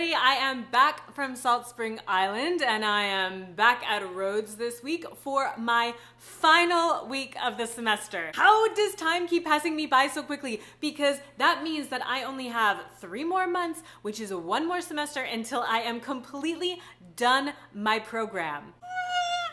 everybody. I am back from Salt Spring Island and I am back at Rhodes this week for my final week of the semester. How does time keep passing me by so quickly? Because that means that I only have 3 more months, which is 1 more semester until I am completely done my program.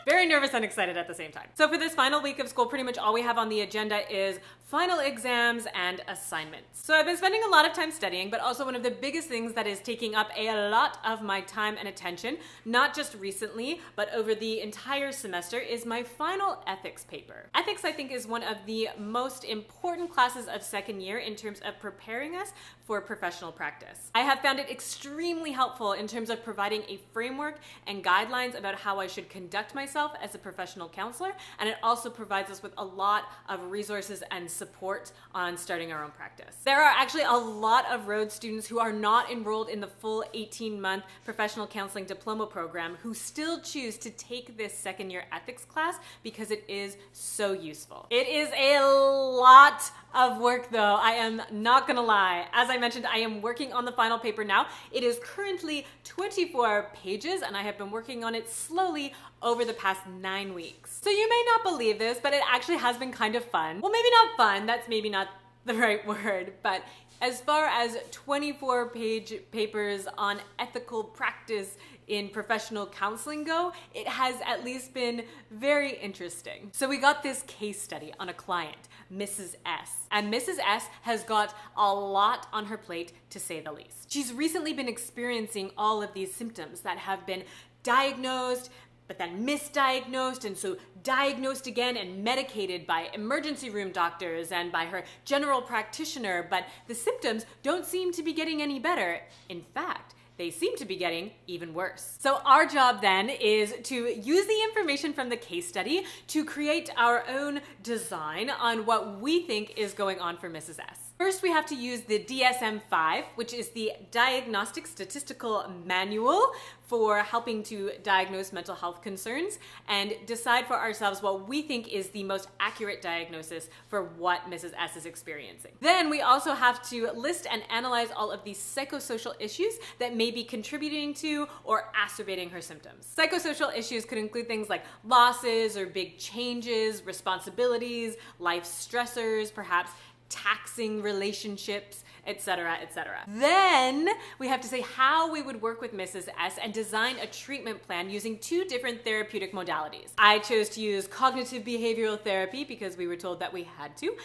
Very nervous and excited at the same time. So for this final week of school, pretty much all we have on the agenda is final exams and assignments. So I've been spending a lot of time studying, but also one of the biggest things that is taking up a lot of my time and attention, not just recently, but over the entire semester, is my final ethics paper. Ethics, I think, is one of the most important classes of second year in terms of preparing us for professional practice. I have found it extremely helpful in terms of providing a framework and guidelines about how I should conduct myself as a professional counselor, and it also provides us with a lot of resources and support on starting our own practice. There are actually a lot of Rhodes students who are not enrolled in the full 18-month professional counseling diploma program who still choose to take this second year ethics class because it is so useful. It is a lot of work though, I am not gonna lie. As I mentioned, I am working on the final paper now. It is currently 24 pages and I have been working on it slowly over the past 9 weeks. So you may not believe this, but it actually has been kind of fun. Well, maybe not fun, that's maybe not the right word, but as far as 24-page papers on ethical practice in professional counseling go, it has at least been very interesting. So we got this case study on a client, Mrs. S. And Mrs. S has got a lot on her plate, to say the least. She's recently been experiencing all of these symptoms that have been diagnosed, but then misdiagnosed, and so diagnosed again and medicated by emergency room doctors and by her general practitioner, but the symptoms don't seem to be getting any better. In fact, they seem to be getting even worse. So our job then is to use the information from the case study to create our own design on what we think is going on for Mrs. S. First, we have to use the DSM-5, which is the Diagnostic Statistical Manual for helping to diagnose mental health concerns, and decide for ourselves what we think is the most accurate diagnosis for what Mrs. S is experiencing. Then we also have to list and analyze all of these psychosocial issues that may be contributing to or exacerbating her symptoms. Psychosocial issues could include things like losses or big changes, responsibilities, life stressors, perhaps taxing relationships, etc., etc. Then we have to say how we would work with Mrs. S and design a treatment plan using 2 different therapeutic modalities. I chose to use cognitive behavioral therapy because we were told that we had to,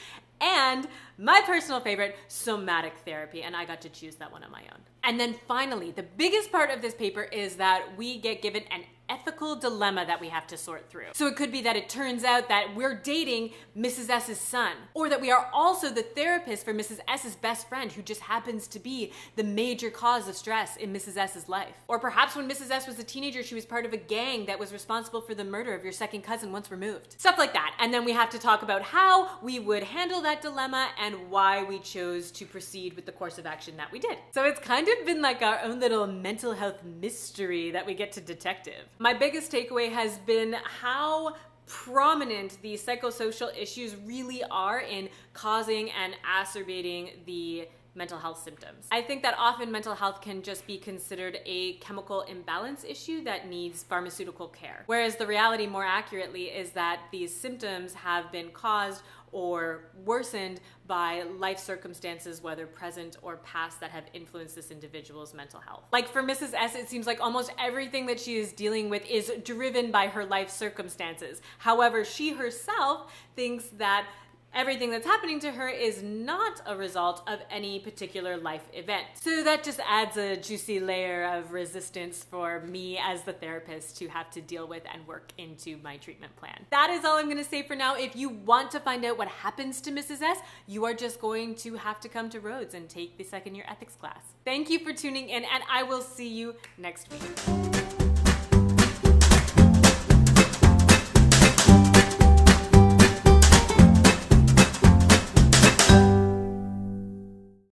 and my personal favorite, somatic therapy, and I got to choose that one on my own. And then finally, the biggest part of this paper is that we get given an ethical dilemma that we have to sort through. So it could be that it turns out that we're dating Mrs. S's son, or that we are also the therapist for Mrs. S's best friend who just happens to be the major cause of stress in Mrs. S's life. Or perhaps when Mrs. S was a teenager, she was part of a gang that was responsible for the murder of your second cousin once removed. Stuff like that. And then we have to talk about how we would handle that dilemma and why we chose to proceed with the course of action that we did. So it's kind of been like our own little mental health mystery that we get to detective. My biggest takeaway has been how prominent these psychosocial issues really are in causing and exacerbating the mental health symptoms. I think that often mental health can just be considered a chemical imbalance issue that needs pharmaceutical care. Whereas the reality more accurately is that these symptoms have been caused or worsened by life circumstances, whether present or past, that have influenced this individual's mental health. Like for Mrs. S, it seems like almost everything that she is dealing with is driven by her life circumstances. However, she herself thinks that everything that's happening to her is not a result of any particular life event. So that just adds a juicy layer of resistance for me as the therapist to have to deal with and work into my treatment plan. That is all I'm gonna say for now. If you want to find out what happens to Mrs. S, you are just going to have to come to Rhodes and take the second year ethics class. Thank you for tuning in, and I will see you next week.